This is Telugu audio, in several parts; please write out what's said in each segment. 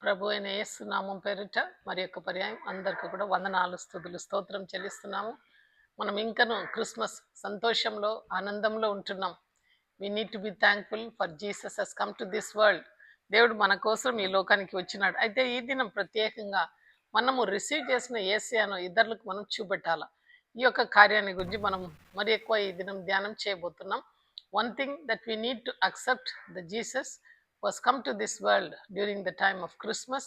ప్రభు అయిన యేసు నామం పేరిట మరి యొక్క పర్యాయం అందరికీ కూడా వందనాలు స్తుతులు స్తోత్రం చెల్లిస్తున్నాము. మనం ఇంకను క్రిస్మస్ సంతోషంలో ఆనందంలో ఉంటున్నాం. We need to be thankful for Jesus has come to this world. దేవుడు మన కోసం ఈ లోకానికి వచ్చినాడు. అయితే ఈ దినం ప్రత్యేకంగా మనము రిసీవ్ చేసిన యేసయ్యను ఇతరులకు మనం చూపెట్టాల. ఈ యొక్క కార్యాన్ని గురించి మనం మరి ఎక్కువ ఈ దినం ధ్యానం చేయబోతున్నాం. One thing that we need to accept the Jesus was come to this world during the time of Christmas,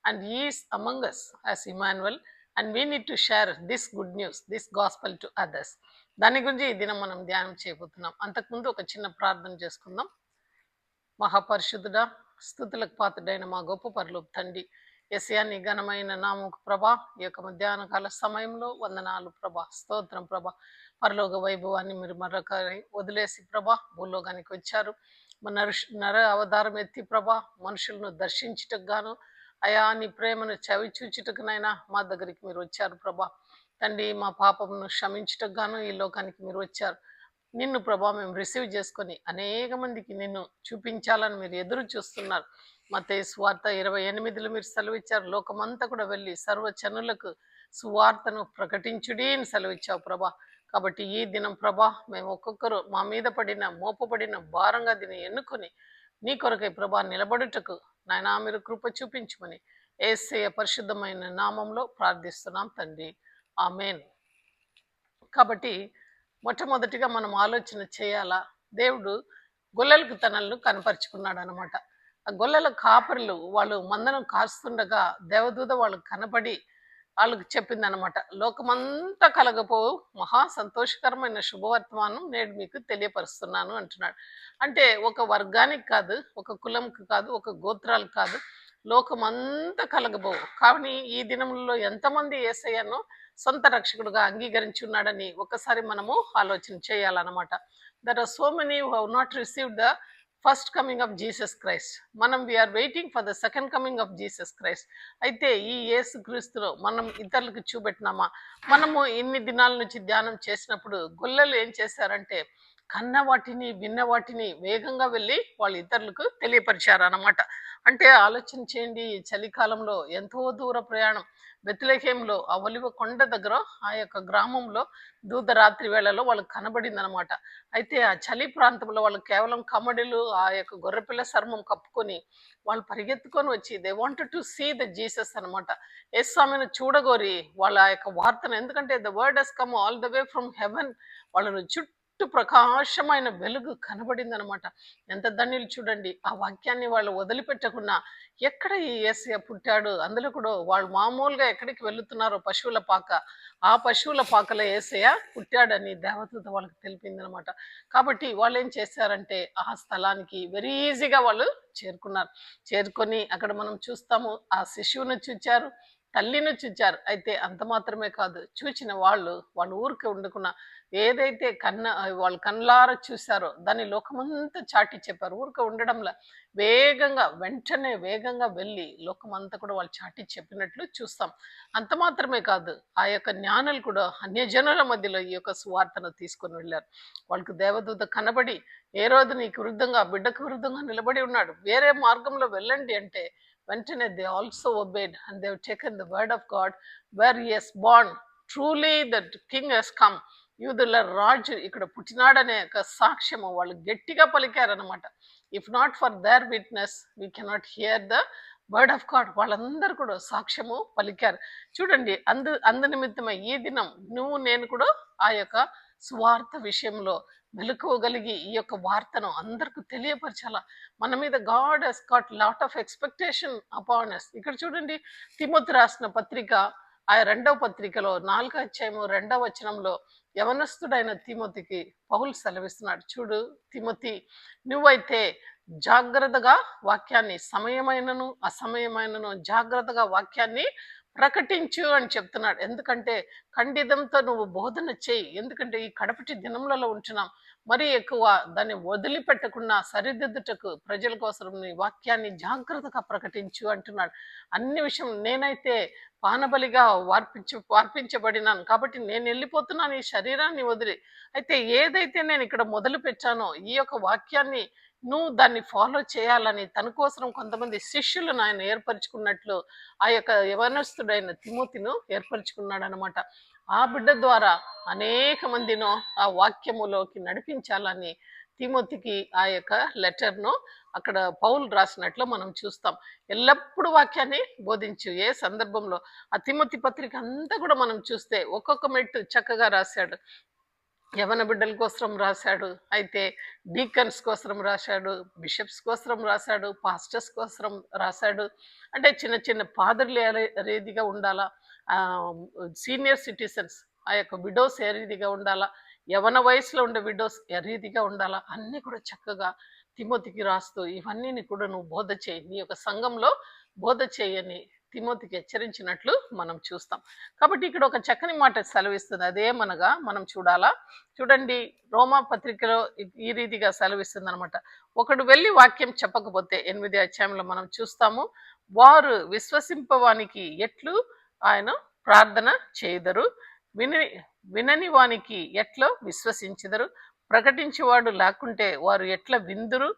and he is among us as Emmanuel, and we need to share this good news, this gospel to others. దాని గురించి ఈ దినం మనం ధ్యానం చేయబోతున్నాం. అంతకుముందు ఒక చిన్న ప్రార్థన చేసుకుందాం. మహాపరిశుద్ధుడా, స్తుతులకు పాత్రుడైన మా గొప్ప పరలోక తండ్రి, యేసయ్య నీ ఘనమైన నామముకు ప్రభా, ఈ యొక్క మధ్యాహ్న కాల సమయంలో వందనాలు ప్రభా, స్తోత్రం ప్రభా. పరలోక వైభవాన్ని మీరు మరొక వదిలేసి ప్రభా భూలోకానికి వచ్చారు. నర అవతారం ఎత్తి ప్రభా మనుషులను దర్శించుటకు గాను, అయా నీ ప్రేమను చవి చూచుటకునైనా మా దగ్గరికి మీరు వచ్చారు ప్రభా. తండ్రి, మా పాపమును క్షమించుటకు గాను ఈ లోకానికి మీరు వచ్చారు. నిన్ను ప్రభా మేము రిసీవ్ చేసుకొని అనేక మందికి నిన్ను చూపించాలని మీరు ఎదురు చూస్తున్నారు. మత్తయి సువార్త 28లో మీరు సెలవిచ్చారు, లోకమంతా కూడా వెళ్ళి సర్వజనులకు సువార్తను ప్రకటించుడి అని సెలవిచ్చావు ప్రభా. కాబట్టి ఈ దినం ప్రభా మేము ఒక్కొక్కరు మా మీద పడిన మోపబడిన భారంగా దీన్ని ఎన్నుకొని నీ కొరకై ప్రభా నిలబడుటకు నాయనా మీరు కృప చూపించమని యేసయ్య పరిశుద్ధమైన నామంలో ప్రార్థిస్తున్నాం తండ్రి, ఆమేన్. కాబట్టి మొట్టమొదటిగా మనం ఆలోచన చేయాలా, దేవుడు గొల్లలకు తనలను కనపరుచుకున్నాడు అనమాట. ఆ గొల్లల కాపరులు వాళ్ళు మందను కాస్తుండగా దేవదూత వాళ్ళకు కనపడి వాళ్ళకి చెప్పింది అనమాట, లోకమంతా కలగపోవు మహా సంతోషకరమైన శుభవర్తమానం నేడు మీకు తెలియపరుస్తున్నాను అంటున్నాడు. అంటే ఒక వర్గానికి కాదు, ఒక కులంకి కాదు, ఒక గోత్రాలకు కాదు, లోకమంతా కలగబోవు. కానీ ఈ దినంలో ఎంతమంది యేసయ్యను సొంత రక్షకుడుగా అంగీకరించి ఉన్నాడని ఒకసారి మనము ఆలోచన చేయాలన్నమాట. There are so many who have not received the first coming of Jesus Christ. మనం we are waiting for the second coming of Jesus Christ. అయితే ఈ యేసు క్రీస్తులో మనం ఇతరులకు చూపెట్టినామా? మనము ఇన్ని దినాల నుంచి ధ్యానం చేసినప్పుడు గొల్లలు ఏం చేశారంటే కన్న వాటిని విన్న వాటిని వేగంగా వెళ్ళి వాళ్ళు ఇతరులకు తెలియపరిచారు అన్నమాట. అంటే ఆలోచన చేయండి, ఈ చలికాలంలో ఎంతో దూర ప్రయాణం బెత్లెహేంలో ఆ ఒలివ కొండ దగ్గర ఆ యొక్క గ్రామంలో దూత రాత్రి వేళలో వాళ్ళకి కనబడింది అనమాట. అయితే ఆ చలి ప్రాంతంలో వాళ్ళు కేవలం కమ్మడిలు ఆ యొక్క గొర్రెపిల్ల చర్మం కప్పుకొని వాళ్ళు పరిగెత్తుకొని వచ్చి they wanted to see the Jesus అనమాట. యేస్వామిని చూడగోరి వాళ్ళ ఆ యొక్క వార్తను, ఎందుకంటే the word has come all the way from heaven, వాళ్ళను చుట్టూ ప్రకాశమైన వెలుగు కనబడింది అనమాట. ఎంత ధన్యులు చూడండి. ఆ వాక్యాన్ని వాళ్ళు వదిలిపెట్టకుండా ఎక్కడ ఈ యేసయ్య పుట్టాడు, అందులో కూడా వాళ్ళు మామూలుగా ఎక్కడికి వెళుతున్నారో పశువుల పాక, ఆ పశువుల పాకలో యేసయ్య పుట్టాడని దేవదూత వాళ్ళకి తెలిపింది అనమాట. కాబట్టి వాళ్ళు ఏం చేశారంటే ఆ స్థలానికి వెరీ ఈజీగా వాళ్ళు చేరుకున్నారు. చేరుకొని అక్కడ మనం చూస్తాము, ఆ శిశువును చూచారు, తల్లిని చూచారు. అయితే అంత మాత్రమే కాదు, చూచిన వాళ్ళు ఊరికే ఉండకుండా ఏదైతే వాళ్ళు కళ్ళారా చూశారో దాన్ని లోకమంతా చాటి చెప్పారు. ఊరికే ఉండడంలా వెంటనే వేగంగా వెళ్ళి లోకమంతా కూడా వాళ్ళు చాటి చెప్పినట్లు చూస్తాం. అంత మాత్రమే కాదు, ఆ యొక్క జ్ఞానులు కూడా అన్యజనుల మధ్యలో ఈ యొక్క సువార్తను తీసుకొని వెళ్ళారు. వాళ్ళకు దేవదూత కనబడి ఏ రోజు నీకు విరుద్ధంగా బిడ్డకు విరుద్ధంగా నిలబడి ఉన్నాడు, వేరే మార్గంలో వెళ్ళండి అంటే వెంటనే they also obeyed and they taken the word of God where he has born, truly that king has come, యూదుల రాజు ఇక్కడ పుట్టినాడనే ఒక సాక్ష్యము వాళ్ళు గట్టిగా పలికారనమాట. If not for their witness we cannot hear the word of God. వాళ్ళందరూ కూడా సాక్ష్యము పలికారు. చూడండి, అందు నిమిత్తమై ఈ దినం నువ్వు నేను కూడా ఆ యొక్క స్వార్థ విషయంలో మెలకువగలిగి ఈ యొక్క వార్తను అందరికి తెలియపరచాలా. మన మీద God has got lot of expectation upon us. ఇక్కడ చూడండి, తిమోతి రాసిన పత్రిక ఆ 2వ పత్రికలో 4వ అధ్యాయము 2వ వచనంలో యవనస్తుడైన తిమోతికి పౌలు సెలవిస్తున్నాడు, చూడు తిమోతి, నువ్వైతే జాగ్రత్తగా వాక్యాన్ని, సమయమైనను అసమయమైనను జాగ్రత్తగా వాక్యాన్ని ప్రకటించు అని చెప్తున్నాడు. ఎందుకంటే ఖండితంతో నువ్వు బోధన చేయి. ఎందుకంటే ఈ కడపటి దినములలో ఉంటున్నాం, మరీ ఎక్కువ దాన్ని వదిలిపెట్టకుండా సరిదిద్దుటకు ప్రజల కోసం నీ వాక్యాన్ని జాగ్రత్తగా ప్రకటించు అంటున్నాడు. అన్ని విషయం నేనైతే పానబలిగా వార్పించబడినాను కాబట్టి నేను వెళ్ళిపోతున్నాను ఈ శరీరాన్ని వదిలి. అయితే ఏదైతే నేను ఇక్కడ మొదలు పెట్టానో ఈ యొక్క వాక్యాన్ని నువ్వు దాన్ని ఫాలో చేయాలని తన కోసం కొంతమంది శిష్యులను ఆయన ఏర్పరచుకున్నట్లు ఆ యొక్క యవనస్తుడైన తిమోతిను ఏర్పరచుకున్నాడు అనమాట. ఆ బిడ్డ ద్వారా అనేక మందిను ఆ వాక్యములోకి నడిపించాలని తిమోతికి ఆ యొక్క లెటర్ను అక్కడ పౌలు రాసినట్లు మనం చూస్తాం. ఎల్లప్పుడూ వాక్యాన్ని బోధించు. ఏ సందర్భంలో ఆ తిమోతి పత్రిక అంతా కూడా మనం చూస్తే ఒక్కొక్క మెట్టు చక్కగా రాశాడు. యవన బిడ్డల కోసం రాశాడు, అయితే డీకన్స్ కోసం రాశాడు, బిషప్స్ కోసం రాశాడు, పాస్టర్స్ కోసం రాశాడు. అంటే చిన్న చిన్న పాదరులు ఏ రీతిగా ఉండాలా, సీనియర్ సిటిజన్స్ ఆ యొక్క విడోస్ ఏ రీతిగా ఉండాలా, యవన వయసులో ఉండే విడోస్ ఏ రీతిగా ఉండాలా, అన్నీ కూడా చక్కగా తిమోతికి రాస్తూ ఇవన్నీ కూడా నువ్వు బోధ చేయి, నీ యొక్క సంఘంలో బోధ చేయని తిమోతికి హెచ్చరించినట్లు మనం చూస్తాం. కాబట్టి ఇక్కడ ఒక చక్కని మాట సెలవిస్తుంది. అదేమనగా మనం చూడాలా, చూడండి రోమా పత్రికలో ఈ రీతిగా సెలవిస్తుంది అనమాట. ఒకడు వెళ్ళి వాక్యం చెప్పకపోతే 8వ అధ్యాయంలో మనం చూస్తాము, వారు విశ్వసింపవానికి ఎట్లు ఆయన ప్రార్థన చేయదరు, విని వినని వానికి ఎట్లా విశ్వసించదరు, ప్రకటించేవాడు లేకుంటే వారు ఎట్లా విందురు,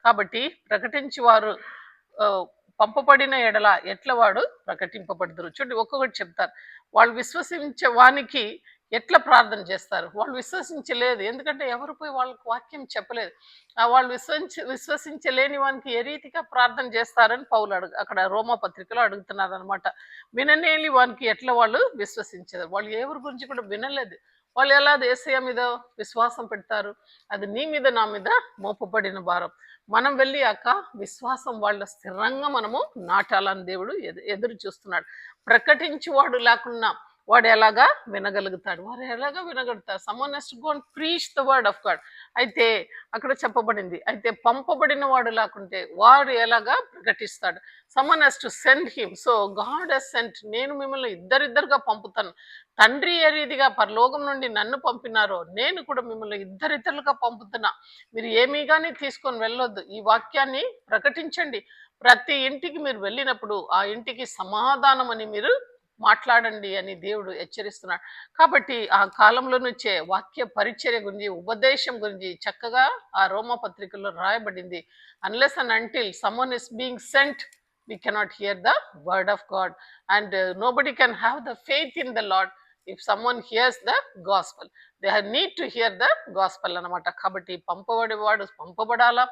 కాబట్టి ప్రకటించేవారు పంపబడిన ఎడల ఎట్ల వాడు ప్రకటింపబడుదురు. చూడండి ఒక్కొక్కటి చెప్తారు. వాళ్ళు విశ్వసించే వానికి ఎట్లా ప్రార్థన చేస్తారు, వాళ్ళు విశ్వసించలేదు, ఎందుకంటే ఎవరు పోయి వాళ్ళకి వాక్యం చెప్పలేదు. వాళ్ళు విశ్వసించలేని వానికి ఏ రీతిగా ప్రార్థన చేస్తారని పౌలు అక్కడ రోమా పత్రికలో అడుగుతున్నారు అనమాట. విననేని వానికి ఎట్లా వాళ్ళు విశ్వసించారు, వాళ్ళు ఎవరి గురించి కూడా వినలేదు, వాళ్ళు ఎలా యేసయ్య మీద విశ్వాసం పెడతారు, అది నీ మీద నా మీద మోపబడిన భారం. మనం వెళ్ళి అక్క విశ్వాసం వాళ్ళ స్థిరంగా మనము నాటాలని దేవుడు ఎదురు చూస్తున్నాడు. ప్రకటించేవాడు లేకున్నా వాడు ఎలాగా వినగలుగుతాడు, వారు ఎలాగా వినగలుగుతారు. Someone has to go and preach the word of God. అయితే అక్కడ చెప్పబడింది, అయితే పంపబడిన వాడు లేకుంటే వాడు ఎలాగా ప్రకటిస్తాడు. Someone has to send him. So God has sent. నేను మిమ్మల్ని ఇద్దరిద్దరుగా పంపుతాను. తండ్రి ఏ రీతిగా పరలోకం నుండి నన్ను పంపినారో నేను కూడా మిమ్మల్ని ఇద్దరిద్దరులుగా పంపుతున్నా. మీరు ఏమీ కానీ తీసుకొని వెళ్ళొద్దు, ఈ వాక్యాన్ని ప్రకటించండి. ప్రతి ఇంటికి మీరు వెళ్ళినప్పుడు ఆ ఇంటికి సమాధానం అని మీరు మాట్లాడండి అని దేవుడు హెచ్చరిస్తున్నాడు. కాబట్టి ఆ కాలంలో నుంచే వాక్య పరిచర్య గురించి, ఉపదేశం గురించి చక్కగా ఆ రోమా పత్రికల్లో రాయబడింది. Unless and until someone is being sent, we cannot hear the word of God, and nobody can have the faith in the Lord if someone hears the gospel. They need to hear the gospel అనమాట. కాబట్టి పంపబడేవాడు పంపబడాలా,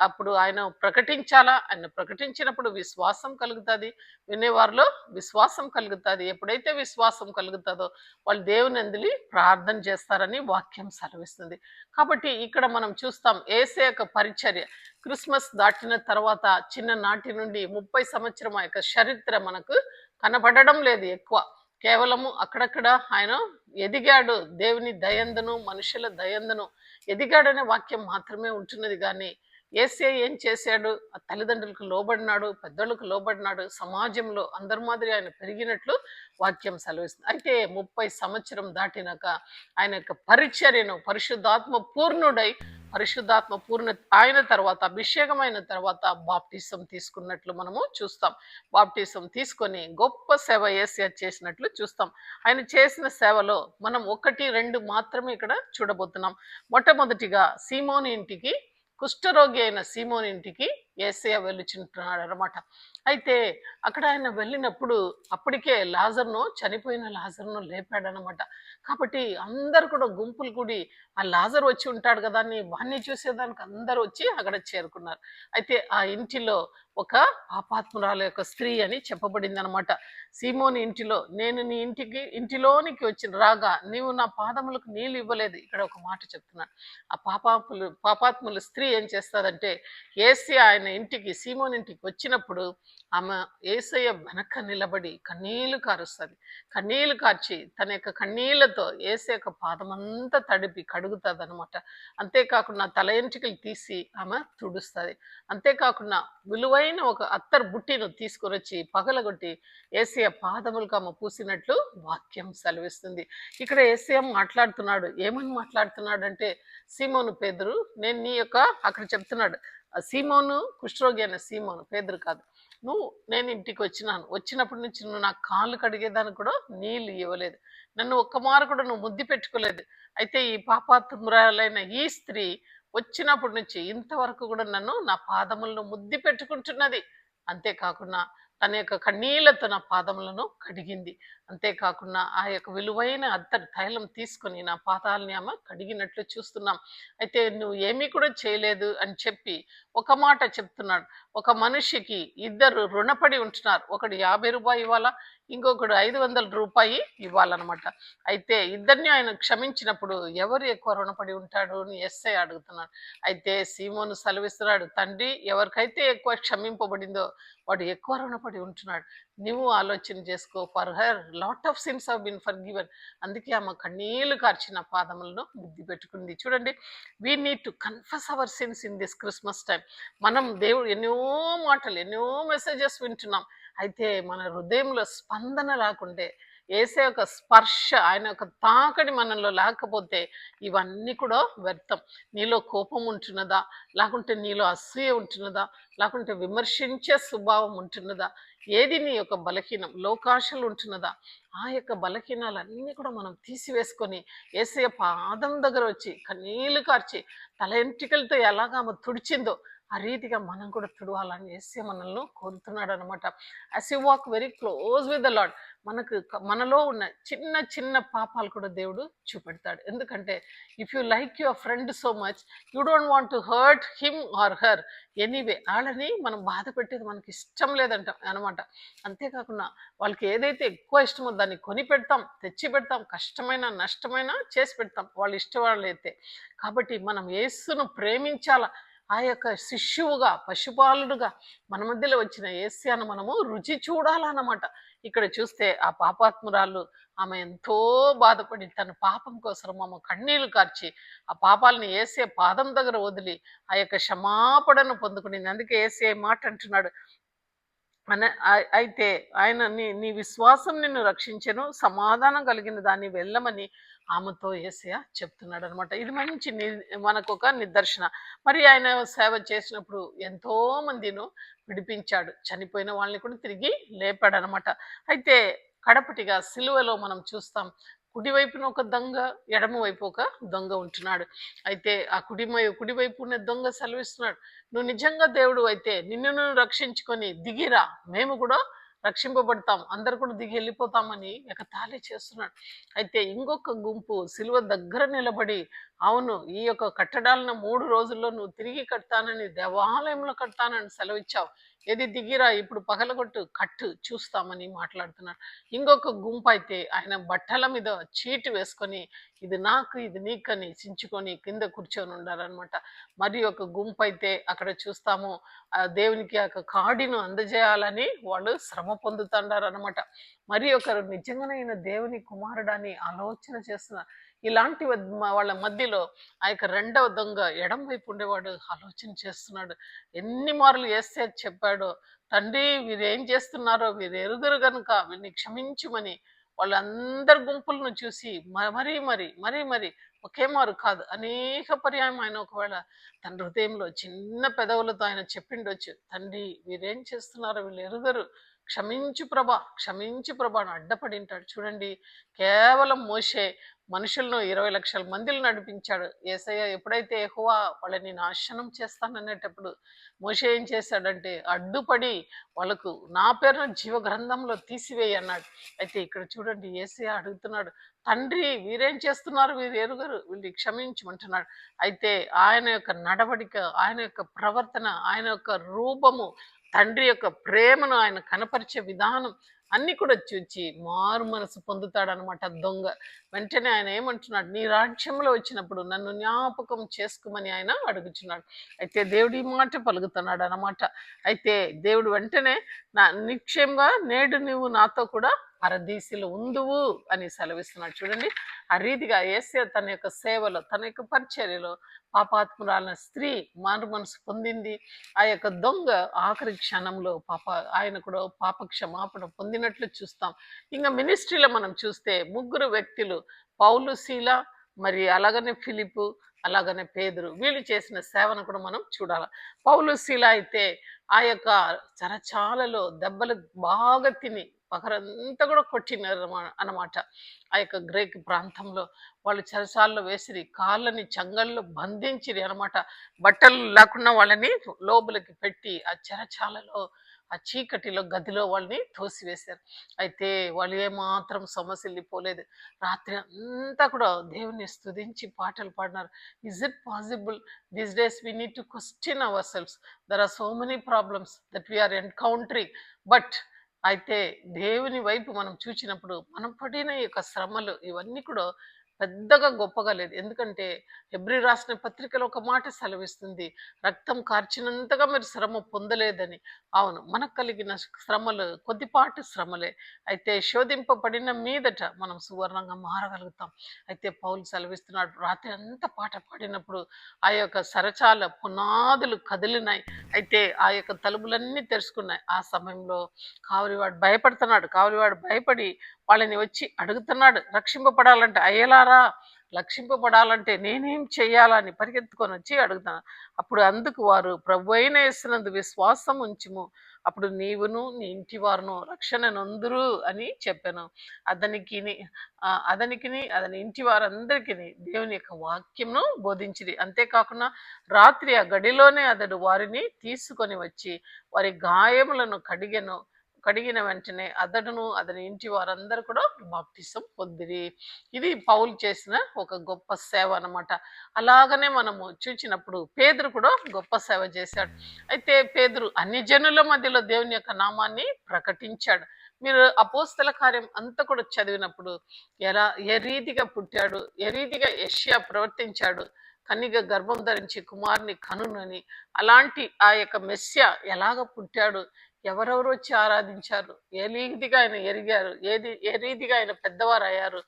అప్పుడు ఆయన ప్రకటించాలా, ఆయన ప్రకటించినప్పుడు విశ్వాసం కలుగుతుంది, వినేవారిలో విశ్వాసం కలుగుతుంది. ఎప్పుడైతే విశ్వాసం కలుగుతుందో వాళ్ళు దేవుని అందిలి ప్రార్థన చేస్తారని వాక్యం సెలవిస్తుంది. కాబట్టి ఇక్కడ మనం చూస్తాం యేసయ్య యొక్క పరిచర్య క్రిస్మస్ దాటిన తర్వాత చిన్ననాటి నుండి 30 సంవత్సరం ఆ యొక్క చరిత్ర మనకు కనబడడం లేదు ఎక్కువ. కేవలము అక్కడక్కడ ఆయన ఎదిగాడు, దేవుని దయందను మనుషుల దయందను ఎదిగాడనే వాక్యం మాత్రమే ఉంటున్నది. కానీ యేసయ్య ఏం చేశాడు, ఆ తల్లిదండ్రులకు లోబడినాడు, పెద్దలకు లోబడినాడు, సమాజంలో అందరి మాదిరి ఆయన పెరిగినట్లు వాక్యం సెలవిస్తుంది. అయితే 30 సంవత్సరం దాటినాక ఆయన యొక్క పరిచర్యను పరిశుద్ధాత్మ పూర్ణుడై, పరిశుద్ధాత్మ పూర్ణ ఆయన తర్వాత అభిషేకమైన తర్వాత బాప్టిజం తీసుకున్నట్లు మనము చూస్తాం. బాప్టిజం తీసుకొని గొప్ప సేవ యేసయ్య చేసినట్లు చూస్తాం. ఆయన చేసిన సేవలో మనం 1, 2 మాత్రమే ఇక్కడ చూడబోతున్నాం. మొట్టమొదటిగా సీమోని ఇంటికి, కుష్ఠరోగి అయిన సీమోని ఇంటికి యేసయ్య వెళ్ళుచుంటున్నాడు అనమాట. అయితే అక్కడ ఆయన వెళ్ళినప్పుడు అప్పటికే లాజర్ను, చనిపోయిన లాజర్ను లేపాడనమాట. కాబట్టి అందరు కూడా గుంపులు కూడి ఆ లాజర్ వచ్చి ఉంటాడు కదా అని వాణ్ణి చూసేదానికి అందరూ వచ్చి అక్కడ చేరుకున్నారు. అయితే ఆ ఇంటిలో ఒక పాపాత్మురాల యొక్క స్త్రీ అని చెప్పబడింది అనమాట. సీమోని ఇంటిలో, నేను నీ ఇంటిలోనికి వచ్చిన రాగా నీవు నా పాదములకు నీళ్ళు ఇవ్వలేదు. ఇక్కడ ఒక మాట చెప్తున్నాను. ఆ పాపాత్ముల స్త్రీ ఏం చేస్తాదంటే యేసయ్య ఆయన ఇంటికి, సీమోని ఇంటికి వచ్చినప్పుడు ఆమె యేసయ్య వెనక నిలబడి కన్నీళ్లు కారుస్తుంది. కన్నీళ్లు కార్చి తన యొక్క కన్నీళ్లతో యేసయ్య యొక్క పాదమంతా తడిపి కడుగుతుంది అనమాట. అంతేకాకుండా తల ఎంట్రుకలు తీసి ఆమె తుడుస్తుంది. అంతేకాకుండా విలువైన ఒక అత్తరు బుట్టిను తీసుకుని వచ్చి పగలగొట్టి యేసయ్య పాదములకు ఆమె పూసినట్లు వాక్యం సెలవిస్తుంది. ఇక్కడ యేసయ్య మాట్లాడుతున్నాడు. ఏమని మాట్లాడుతున్నాడు అంటే, సీమోను పేతురు, నేను నీ యొక్క అక్కడ చెప్తున్నాడు, సీమోను కుష్ఠరోగి అయిన సీమోను, పేతురు కాదు, నేను ఇంటికి వచ్చినప్పటి నుంచి నువ్వు నా కాళ్ళు కడిగేదానికి కూడా నీళ్ళు ఇవ్వలేదు, నన్ను ఒక్క మారు కూడా నువ్వు ముద్దు పెట్టుకోలేదు. అయితే ఈ పాపాత్మురాలైన ఈ స్త్రీ వచ్చినప్పటి నుంచి ఇంతవరకు కూడా నన్ను నా పాదములను ముద్దు పెట్టుకుంటున్నది. అంతేకాకుండా తన యొక్క కన్నీళ్లతో నా పాదములను కడిగింది. అంతేకాకుండా ఆ యొక్క విలువైన అత్తరు తైలం తీసుకొని నా పాదాలని ఆమె కడిగినట్లు చూస్తున్నాం. అయితే నువ్వు ఏమీ కూడా చేయలేదు అని చెప్పి ఒక మాట చెప్తున్నాడు. ఒక మనిషికి ఇద్దరు రుణపడి ఉంటున్నారు. ఒకడు రూ. 50 ఇవ్వాలా, ఇంకొకడు రూ. 500 ఇవ్వాలన్నమాట. అయితే ఇద్దరిని ఆయన క్షమించినప్పుడు ఎవరు ఎక్కువ రుణపడి ఉంటాడు అని ఎస్ఐ అడుగుతున్నాడు. అయితే సీమోను సెలవిస్తున్నాడు, తండ్రి ఎవరికైతే ఎక్కువ క్షమింపబడిందో వాడు ఎక్కువ రుణపడి ఉంటున్నాడు. నువ్వు ఆలోచన చేసుకో. For her lot of sins have been forgiven. అందుకే ఆమె కన్నీళ్లు కార్చిన పాదములను బుద్ధి పెట్టుకుంది. చూడండి, we need to confess our sins in this Christmas time. మనం దేవుడు ఎన్నో మాటలు, ఎన్నో మెసేజెస్ వింటున్నాం. అయితే మన హృదయంలో స్పందన రాకుంటే, ఏసే ఒక స్పర్శ, ఆయన యొక్క తాకడి మనలో లేకపోతే ఇవన్నీ కూడా వ్యర్థం. నీలో కోపం ఉంటున్నదా, లేకుంటే నీలో అసూయ ఉంటున్నదా, లేకుంటే విమర్శించే స్వభావం ఉంటున్నదా, ఏది నీ యొక్క బలహీనం, లోకాశలు ఉంటున్నదా, ఆ యొక్క బలహీనాలన్నీ కూడా మనం తీసివేసుకొని ఏసయ్య పాదం దగ్గర వచ్చి కన్నీళ్లు కార్చి తల ఎంట్రికలతో ఎలాగా ఆమె తుడిచిందో ఆ రీతిగా మనం కూడా తుడవాలని ఏసయ్య మనల్ని కోరుతున్నాడు అనమాట. As you walk very close with the Lord, మనలో ఉన్న చిన్న చిన్న పాపాలు కూడా దేవుడు చూపెడతాడు. ఎందుకంటే if you like your friend so much, you don't want to hurt him or her anyway. వాళ్ళని మనం బాధ పెట్టేది మనకి ఇష్టం లేదంట అనమాట. అంతేకాకుండా వాళ్ళకి ఏదైతే ఎక్కువ ఇష్టమో దాన్ని కొని పెడతాం, తెచ్చి పెడతాం, కష్టమైన నష్టమైన చేసి పెడతాం వాళ్ళు ఇష్టవాళ్ళైతే. కాబట్టి మనం యేసును ప్రేమించాలా. ఆ యొక్క శిష్యువుగా, పశుపాలుడుగా మన మధ్యలో వచ్చిన యేసయ్యను మనము రుచి చూడాలన్నమాట. ఇక్కడ చూస్తే ఆ పాపాత్మురాలు ఆమె ఎంతో బాధపడి తన పాపం కోసం ఆమె కన్నీళ్లు కార్చి ఆ పాపాలని యేసయ్య పాదం దగ్గర వదిలి ఆ యొక్క క్షమాపణను పొందుకునింది. అందుకే యేసయ్య మాట అంటున్నాడు, అయితే ఆయన నీ విశ్వాసం నిన్ను రక్షించెను, సమాధానం కలిగిన దాన్ని వెళ్ళమని ఆమెతో యేసయ్య చెప్తున్నాడు అనమాట. ఇది మంచి మనకు ఒక నిదర్శన. మరి ఆయన సేవ చేసినప్పుడు ఎంతో మందిను విడిపించాడు, చనిపోయిన వాళ్ళని కూడా తిరిగి లేపాడు అనమాట. అయితే కడపటిగా సిలువలో మనం చూస్తాం, కుడివైపున ఒక దొంగ, ఎడమ వైపు ఒక దొంగ ఉంటున్నాడు. అయితే ఆ కుడివైపు ఉన్న దొంగ సెలవిస్తున్నాడు, నువ్వు నిజంగా దేవుడు అయితే నిన్ను నువ్వు రక్షించుకొని దిగిరా, మేము కూడా రక్షింపబడతాం, అందరు కూడా దిగి వెళ్ళిపోతామని ఎగతాళి చేస్తున్నాడు. అయితే ఇంకొక గుంపు సిలువ దగ్గర నిలబడి, అవును ఈ యొక్క కట్టడాలను 3 రోజుల్లో నువ్వు తిరిగి కడతానని, దేవాలయంలో కడతానని సెలవిచ్చావు, ఏది దిగిరా ఇప్పుడు పగలగొట్టు కట్టు చూస్తామని మాట్లాడుతున్నాడు. ఇంకొక గుంపు అయితే ఆయన బట్టల మీద చీటి వేసుకొని ఇది నాకు ఇది నీకని చించుకొని కింద కూర్చొని ఉండాలన్నమాట. మరి ఒక గుంపు అయితే అక్కడ చూస్తాము, దేవునికి ఆ కాడిను అందజేయాలని వాళ్ళు శ్రమ పొందుతుండారు అనమాట. మరి ఒకరు నిజంగానైన దేవుని కుమారుడని ఆలోచన చేస్తున్నారు. ఇలాంటి వాళ్ళ మధ్యలో ఆ యొక్క రెండవ దొంగ ఎడం వైపు ఉండేవాడు ఆలోచన చేస్తున్నాడు. ఎన్ని మార్లు వేస్తే చెప్పాడో, తండ్రి వీరేం చేస్తున్నారో వీరు ఎరుగరు గనుక వీరిని క్షమించుమని. వాళ్ళందరి గుంపులను చూసి మరీ మరి మరీ మరి ఒకే మారు కాదు అనేక పర్యాయం ఆయన ఒకవేళ తన హృదయంలో చిన్న పెదవులతో ఆయన చెప్పిండొచ్చు, తండ్రి వీరేం చేస్తున్నారో వీళ్ళు ఎరుగరు, క్షమించు ప్రభా అని అడ్డపడింటాడు. చూడండి, కేవలం మోషే మనుషులను 20 లక్షల మందిని నడిపించాడు. యేసయ్య ఎప్పుడైతే యెహోవా వాళ్ళని నాశనం చేస్తాననేటప్పుడు మోషే ఏం చేశాడంటే అడ్డుపడి వాళ్ళకు నా పేరును జీవ గ్రంథంలో తీసివేయి అన్నాడు. అయితే ఇక్కడ చూడండి, యేసయ్య అడుగుతున్నాడు, తండ్రి వీరేం చేస్తున్నారు వీరు ఎరుగరు వీళ్ళు క్షమించమంటున్నాడు. అయితే ఆయన యొక్క నడవడిక, ఆయన యొక్క ప్రవర్తన, ఆయన యొక్క రూపము, తండ్రి యొక్క ప్రేమను ఆయన కనపరిచే విధానం అన్ని కూడా చూచి మారు మనసు పొందుతాడనమాట దొంగ. వెంటనే ఆయన ఏమంటున్నాడు, నీ రాజ్యంలో వచ్చినప్పుడు నన్ను జ్ఞాపకం చేసుకోమని ఆయన అడుగుచున్నాడు. అయితే దేవుడు ఈ మాట పలుకుతున్నాడు అనమాట. అయితే దేవుడు వెంటనే నిశ్చయంగా నేడు నువ్వు నాతో కూడా పరదీసిలో ఉందువు అని సెలవిస్తున్నాడు. చూడండి, ఆ రీతిగా యేసయ్య తన యొక్క సేవలో, తన యొక్క పరిచర్యలో పాపాత్మురాలైన స్త్రీ మారు మనసు పొందింది. ఆ యొక్క దొంగ ఆఖరి క్షణంలో ఆయన కూడా పాప క్షమాపణ పొందినట్లు చూస్తాం. ఇంకా మినిస్ట్రీలో మనం చూస్తే 3 వ్యక్తులు, పౌలు, శీల, మరి అలాగనే ఫిలిపు, అలాగనే పేతురు వీళ్ళు చేసిన సేవను కూడా మనం చూడాలి. పౌలు శీల అయితే ఆ యొక్క చెరచాలలో దెబ్బలు బాగా తిని పకరంతా కూడా కొట్టినారు అన్నమాట. ఆ యొక్క గ్రీక్ ప్రాంతంలో వాళ్ళు చెరసాల్లో వేసిరి, కాళ్ళని చంగల్లో బంధించిరి అనమాట. బట్టలు లేకుండా వాళ్ళని లోపలికి పెట్టి ఆ చెరచాలలో ఆ చీకటిలో గదిలో వాళ్ళని తోసివేశారు. అయితే వాళ్ళు ఏమాత్రం సమస్యలిపోలేదు. రాత్రి అంతా కూడా దేవుని స్తుతించి పాటలు పాడినారు. Is it possible these days we need to question ourselves. There are so many problems that we are encountering. But అయితే దేవుని వైపు మనం చూచినప్పుడు మనం పడిన ఈ యొక్క శ్రమలు ఇవన్నీ కూడా పెద్దగా గొప్పగా లేదు. ఎందుకంటే హెబ్రీ రాసిన పత్రికలో ఒక మాట సెలవిస్తుంది, రక్తం కార్చినంతగా మీరు శ్రమ పొందలేదని. అవును, మనకు కలిగిన శ్రమలు కొద్దిపాటి శ్రమలే. అయితే శోధింపబడిన మీదట మనం సువర్ణంగా మారగలుగుతాం. అయితే పౌలు సెలవిస్తున్నాడు, రాత్రి అంతా పాట పాడినప్పుడు ఆ యొక్క సరచాల పునాదులు కదిలినాయి. అయితే ఆ యొక్క తలుపులన్నీ తెరుచుకున్నాయి. ఆ సమయంలో కావలివాడు భయపడుతున్నాడు. కావలివాడు భయపడి వాళ్ళని వచ్చి అడుగుతున్నాడు, రక్షింపబడాలంటే అయ్యలారా, రక్షింపబడాలంటే నేనేం చెయ్యాలని పరిగెత్తుకొని వచ్చి అడుగుతాను. అప్పుడు అందుకు వారు, ప్రభు అయిన యేసునందు విశ్వాసం ఉంచుము, అప్పుడు నీవును నీ ఇంటి వారును రక్షణ నొందురు అని చెప్పాను. అతనికిని అతని ఇంటి వారందరికీ దేవుని యొక్క వాక్యంను బోధించింది. అంతేకాకుండా రాత్రి ఆ గడిలోనే అతడు వారిని తీసుకొని వచ్చి వారి గాయములను కడిగిన వెంటనే అతడును అతని ఇంటి వారందరూ కూడా బాప్తిసం పొందిరి. ఇది పౌలు చేసిన ఒక గొప్ప సేవ అన్నమాట. అలాగనే మనము చూచినప్పుడు పేతురు కూడా గొప్ప సేవ చేశాడు. అయితే పేతురు అన్ని జనుల మధ్యలో దేవుని యొక్క నామాన్ని ప్రకటించాడు. మీరు అపోస్తల కార్యం అంతా కూడా చదివినప్పుడు ఏ రీతిగా పుట్టాడు, ఏ రీతిగా యెషయా ప్రవర్తించాడు, కన్యక గర్భం ధరించి కుమారుని కనునని, అలాంటి ఆ యొక్క మెస్సియా ఎలాగ పుట్టాడు, ఎవరెవరు వచ్చి ఆరాధించారు, ఏ రీతిగా ఆయన ఎరిగారు, ఏ రీతిగా ఆయన పెద్దవారు అయ్యారు,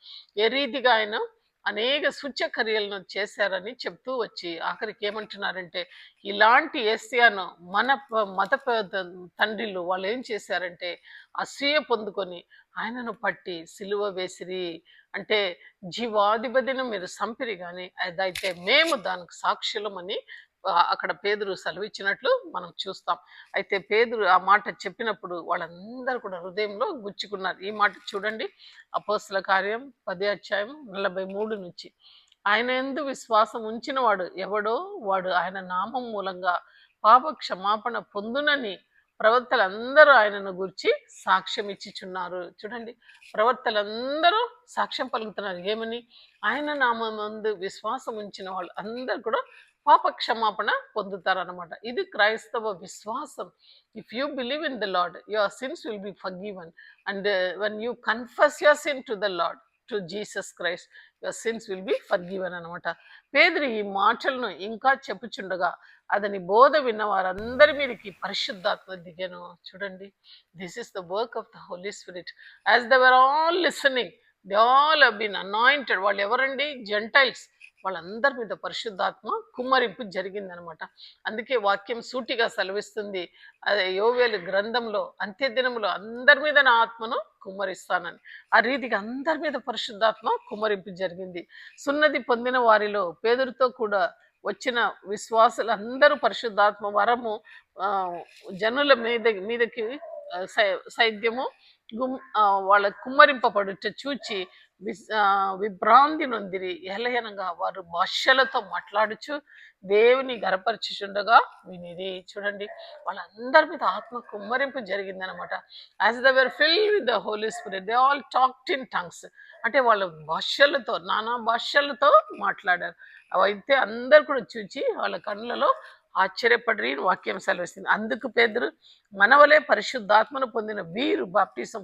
ఏ రీతిగా ఆయన అనేక సూచ్యక్రియలను చేశారని చెప్తూ వచ్చి ఆఖరికి ఏమంటున్నారంటే, ఇలాంటి ఏసియాను మత తండ్రిలు వాళ్ళు ఏం చేశారంటే అసూయ పొందుకొని ఆయనను పట్టి సిలువ వేసిరి. అంటే జీవాధిపతిని మీరు సంపిరి కానీ అదైతే మేము దానికి సాక్షులమని అక్కడ పేతురు సెలవిచ్చినట్లు మనం చూస్తాం. అయితే పేతురు ఆ మాట చెప్పినప్పుడు వాళ్ళందరూ కూడా హృదయంలో గుచ్చుకున్నారు. ఈ మాట చూడండి, అపోస్తల కార్యం 10 అధ్యాయం 43 నుంచి. ఆయన యందు విశ్వాసం ఉంచిన వాడు ఎవడో వాడు ఆయన నామం మూలంగా పాప క్షమాపణ పొందునని ప్రవక్తలందరూ ఆయనను గురించి సాక్ష్యం ఇచ్చిచున్నారు. చూడండి, ప్రవక్తలందరూ సాక్ష్యం పలుకుతున్నారు. ఏమని? ఆయన నామందు విశ్వాసం ఉంచిన వాళ్ళు అందరూ కూడా పాప క్షమాపణ పొందుతారనమాట. ఇది క్రైస్తవ విశ్వాసం. If you believe in the lord, your sins will be forgiven. And when you confess your sin to the lord, to Jesus Christ, your sins will be forgiven అనమాట. పేదరి ఈ మాటలను ఇంకా చెప్పుచుండగా అతని బోధ విన్న వారందరి మీదకి పరిశుద్ధాత్మ దిగాను. చూడండి, this is the work of the Holy Spirit. As they were all listening, they all have been anointed. వాళ్ళు ఎవరండి? జెంటైల్స్. వాళ్ళందరి మీద పరిశుద్ధాత్మ కుమ్మరింపు జరిగిందనమాట. అందుకే వాక్యం సూటిగా సెలవిస్తుంది, అదే యోవేలు గ్రంథంలో, అంత్యదినంలో అందరి మీద నా ఆత్మను కుమ్మరిస్తానని. ఆ రీతిగా అందరి మీద పరిశుద్ధాత్మ కుమ్మరింపు జరిగింది. సున్నతి పొందిన వారిలో పేదరితో కూడా వచ్చిన విశ్వాసులందరూ పరిశుద్ధాత్మ వరము జనుల మీదకి సైద్యము వాళ్ళ కుమ్మరింపబడుట చూచి విభ్రాంతి నొందిరి. ఎలయనగా వారు భాషలతో మాట్లాడుచు దేవుని గనపరచుచుండగా వినిది. చూడండి, వాళ్ళందరి మీద ఆత్మ కుమ్మరింపు జరిగిందనమాట. As they were filled with the Holy Spirit, they all talked in tongues. అంటే వాళ్ళ భాషలతో, నానా భాషలతో మాట్లాడారు. అవైతే అందరు కూడా చూచి వాళ్ళ కళ్ళలో ఆశ్చర్యపడి వాక్యం సెలవిస్తుంది. అందుకు పేతురు, మనవలే పరిశుద్ధాత్మను పొందిన వీరు బాప్టిజం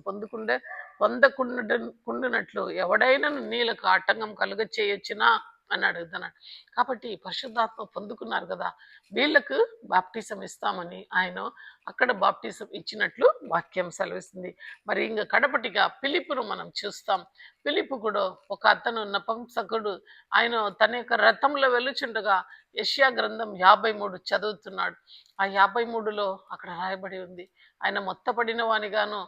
పొందకుండునట్లు ఎవడైనా నీళ్ళకు ఆటంకం కలుగ చేయొచ్చునా అని అడుగుతున్నాడు. కాబట్టి పరిశుద్ధాత్మ పొందుకున్నారు కదా, వీళ్ళకు బాప్టిజం ఇస్తామని ఆయన అక్కడ బాప్టిజం ఇచ్చినట్లు వాక్యం సెలవిస్తుంది. మరి ఇంకా కడపటిగా పిలిపును మనం చూస్తాం. పిలిపు కూడా ఒక అతను నపుంసకుడు. ఆయన తన యొక్క రథంలో వెళ్ళుచుండగా యెషయా గ్రంథం 53 చదువుతున్నాడు. ఆ 53లో అక్కడ రాయబడి ఉంది, ఆయన మొత్తపడిన వానిగాను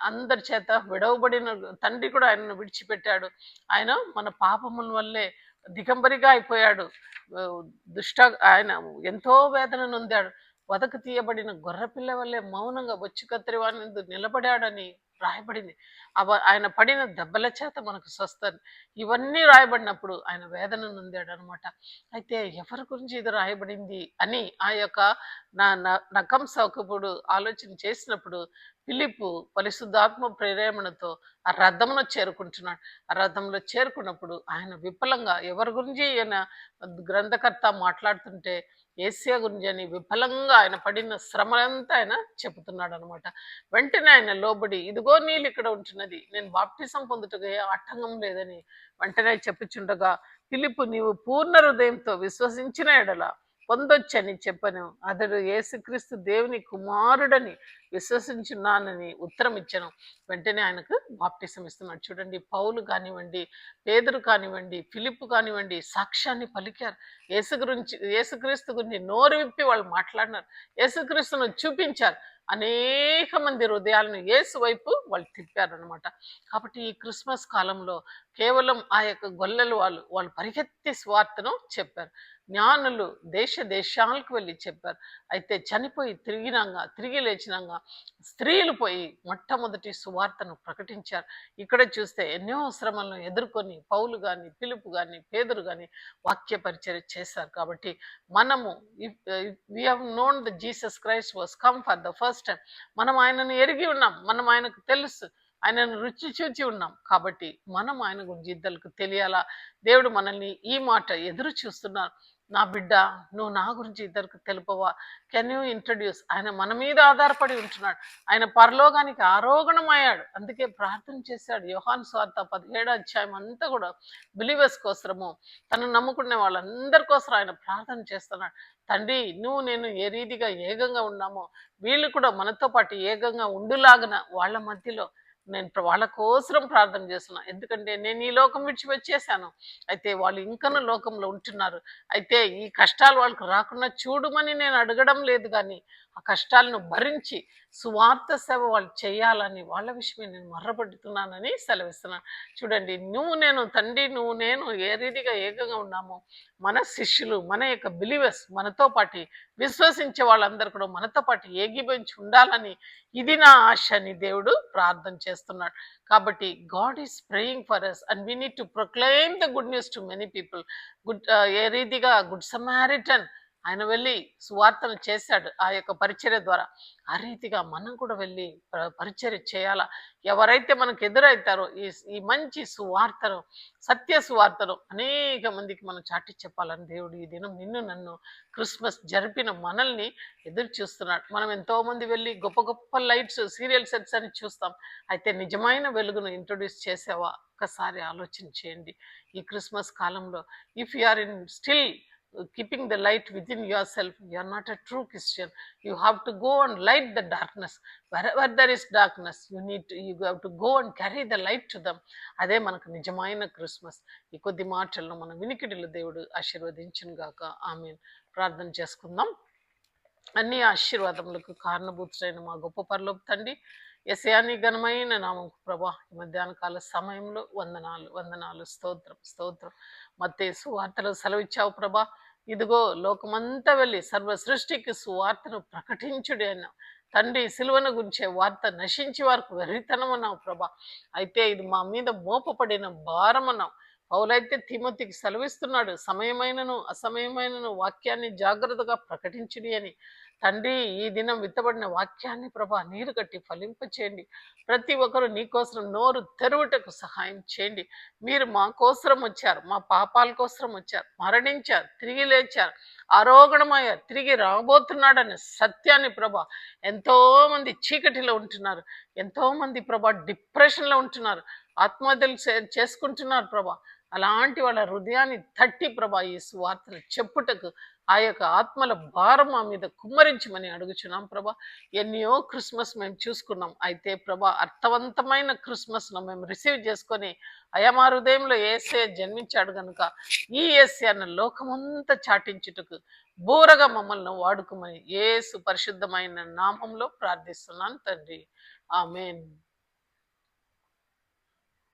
అందరి చేత విడవబడిన తండ్రి కూడా ఆయనను విడిచిపెట్టాడు. ఆయన మన పాపముల వల్లే దిగంబరిగా అయిపోయాడు. ఆ, దుష్ట ఆయన ఎంతో వేదన నొందాడు. వదకు తీయబడిన గొర్రెపిల్ల వల్లే మౌనంగా బొచ్చు కత్తిరి వాని నిలబడాడని రాయబడింది. ఆయన పడిన దెబ్బల చేత మనకు స్వస్థత. ఇవన్నీ రాయబడినప్పుడు ఆయన వేదన నొందాడు అనమాట. అయితే ఎవరి గురించి ఇది రాయబడింది అని ఆ యొక్క నకంసకుడు ఆలోచన చేసినప్పుడు ఫిలిప్పు పరిశుద్ధాత్మ ప్రేరేపణతో ఆ రథమును చేరుకుంటున్నాడు. ఆ రథంలో చేరుకున్నప్పుడు ఆయన విఫలంగా ఎవరి గురించి ఈయన గ్రంథకర్త మాట్లాడుతుంటే ఏసియా గురించి అని విఫలంగా ఆయన పడిన శ్రమలంతా ఆయన చెబుతున్నాడు అనమాట. వెంటనే ఆయన లోబడి, ఇదిగో నీళ్ళు ఇక్కడ ఉంటున్నది, నేను బాప్టిజం పొందుటగా ఏ ఆటంకం లేదని వెంటనే చెప్పుచుండగా, ఫిలిప్పు నీవు పూర్ణ హృదయంతో విశ్వసించిన ఎడల పొందొచ్చని చెప్పను. అతడు యేసుక్రీస్తు దేవుని కుమారుడని విశ్వసించున్నానని ఉత్తరం ఇచ్చాను. వెంటనే ఆయనకు బాప్టిజం ఇస్తున్నాడు. చూడండి, పౌలు కానివ్వండి, పేదరు కానివ్వండి, ఫిలిప్పు కానివ్వండి, సాక్ష్యాన్ని పలికారు. యేసుక్రీస్తు గురించి నోరు విప్పి వాళ్ళు మాట్లాడినారు. యేసుక్రీస్తును చూపించారు. అనేక మంది హృదయాలను యేసు వైపు వాళ్ళు తిప్పారనమాట. కాబట్టి ఈ క్రిస్మస్ కాలంలో కేవలం ఆ యొక్క గొల్లలు వాళ్ళు పరిగెత్తి స్వార్థను చెప్పారు. జ్ఞానులు దేశాలకు వెళ్ళి చెప్పారు. అయితే చనిపోయి తిరిగి లేచినాక స్త్రీలు పోయి మొట్టమొదటి సువార్తను ప్రకటించారు. ఇక్కడ చూస్తే ఎన్నో శ్రమలను ఎదుర్కొని పౌలు కానీ, పిలుపు కానీ, పేదరు కానీ వాక్య పరిచర్య చేశారు. కాబట్టి మనము we have known the Jesus Christ was come for the first time. మనం ఆయనను ఎరిగి ఉన్నాం, మనం ఆయనకు తెలుసు, ఆయనను రుచి చూచి ఉన్నాం. కాబట్టి మనం ఆయన గురించి ఇద్దరికి తెలియాలా. దేవుడు మనల్ని ఈ మాట ఎదురు చూస్తున్నారు. నా బిడ్డ, నువ్వు నా గురించి ఇద్దరికి తెలుపవా? Can you introduce? ఆయన మన మీద ఆధారపడి ఉంటున్నాడు. ఆయన పరలోకానికి ఆరోహణమయ్యాడు. అందుకే ప్రార్థన చేశాడు. యోహాను సువార్త 17వ అధ్యాయం అంతా కూడా బిలీవర్స్ కోసము, తను నమ్ముకునే వాళ్ళందరి కోసం ఆయన ప్రార్థన చేస్తున్నాడు. తండ్రి, నువ్వు నేను ఏ రీతిగా ఏకంగా ఉన్నామో వీళ్ళు కూడా మనతో పాటు ఏకంగా ఉండులాగన వాళ్ళ మధ్యలో నేను వాళ్ళ కోసం ప్రార్థన చేస్తున్నా. ఎందుకంటే నేను ఈ లోకం విడిచి వచ్చేసాను. అయితే వాళ్ళు ఇంకనూ లోకంలో ఉంటున్నారు. అయితే ఈ కష్టాలు వాళ్ళకు రాకుండా చూడమని నేను అడగడం లేదు, కానీ ఆ కష్టాలను భరించి సువార్త సేవ వాళ్ళు చేయాలని వాళ్ళ విషయమే నేను మర్రపడుతున్నానని సెలవిస్తున్నాను. చూడండి, తండ్రి నువ్వు నేను ఏ రీతిగా ఏకంగా ఉన్నామో మన శిష్యులు, మన యొక్క బిలీవర్స్, మనతో పాటు విశ్వసించే వాళ్ళందరూ కూడా మనతో పాటు ఏకీభవించి ఉండాలని ఇది నా ఆశ అని దేవుడు ప్రార్థన చేస్తున్నాడు. కాబట్టి God is praying for us and we need to proclaim the good news to many people. ఏ రీతిగా గుడ్ సమారిటన్ ఆయన వెళ్ళి సువార్తను చేశాడు ఆ యొక్క పరిచర్య ద్వారా, ఆ రీతిగా మనం కూడా వెళ్ళి పరిచర్య చేయాలా. ఎవరైతే మనకు ఎదురవుతారో ఈ మంచి సువార్తను, సత్య సువార్తను అనేక మందికి మనం చాటి చెప్పాలని దేవుడు ఈ దినం నిన్ను నన్ను క్రిస్మస్ జరిపిన మనల్ని ఎదురు చూస్తున్నాడు. మనం ఎంతో మంది వెళ్ళి గొప్ప గొప్ప లైట్స్, సీరియల్ సెట్స్ అని చూస్తాం. అయితే నిజమైన వెలుగును ఇంట్రొడ్యూస్ చేసావా? ఒక్కసారి ఆలోచన చేయండి. ఈ క్రిస్మస్ కాలంలో if you are in still keeping the light within yourself, you are not a true Christian. You have to go and light the darkness. Wherever there is darkness, you have to go and carry the light to them. అదే మనకు నిజమైన క్రిస్మస్. ఈ కొద్ది మాటలను మన వినికిడిలో దేవుడు ఆశీర్వదించును గాక. ఆమేన్. ప్రార్థన చేసుకుందాం. అన్ని ఆశీర్వాదములకు కారణభూతుడైన మా గొప్ప పరలోక తండ్రి, యేసయ్య ఘనమైన నామముకు ప్రభా, ఈ మధ్యాహ్న కాల సమయంలో వందనాలు, స్తోత్రం. మత్తయి సువార్తలో సెలవిచ్చావు ప్రభా. ఇదిగో లోకమంతా వెళ్ళి సర్వ సృష్టికి సువార్తను ప్రకటించుడి అన్న తండ్రి. సిలువను గురించే వార్త నశించి వారికి వెర్రితనమన్నావు ప్రభా. అయితే ఇది మా మీద మోపబడిన భారమన్నావు. పౌలైతే తిమోతికి సెలవిస్తున్నాడు, సమయమైనను అసమయమైనను వాక్యాన్ని జాగ్రత్తగా ప్రకటించుడి అని. తండ్రి, ఈ దినం విత్తబడిన వాక్యాన్ని ప్రభా నీరు కట్టి ఫలింపచేయండి. ప్రతి ఒక్కరు నీ కోసం నోరు తెరువుటకు సహాయం చేయండి. మీరు మా కోసం వచ్చారు, మా పాపాల కోసం వచ్చారు, మరణించారు, తిరిగి లేచారు, ఆరోగణమయ్యారు, తిరిగి రాబోతున్నాడనే సత్యాన్ని ప్రభా, ఎంతో మంది చీకటిలో ఉంటున్నారు, ఎంతో మంది ప్రభా డిప్రెషన్లో ఉంటున్నారు, ఆత్మహత్యలు చేసుకుంటున్నారు ప్రభా. అలాంటి వాళ్ళ హృదయాన్ని తట్టి ప్రభా ఈ సువార్తను చెప్పుటకు ఆ యొక్క ఆత్మల భారం మా మీద కుమ్మరించమని అడుగుచున్నాం ప్రభా. ఎన్నో క్రిస్మస్ మేము చూసుకున్నాం. అయితే ప్రభా, అర్థవంతమైన క్రిస్మస్ను మేము రిసీవ్ చేసుకొని అయా మా హృదయంలో యేసయ్య జన్మించాడు కనుక ఈ యేసయ్యను లోకమంతా చాటించుటకు బూరగా మమ్మల్ని వాడుకోమని యేసు పరిశుద్ధమైన నామంలో ప్రార్థిస్తున్నాను తండ్రి. ఆమేన్.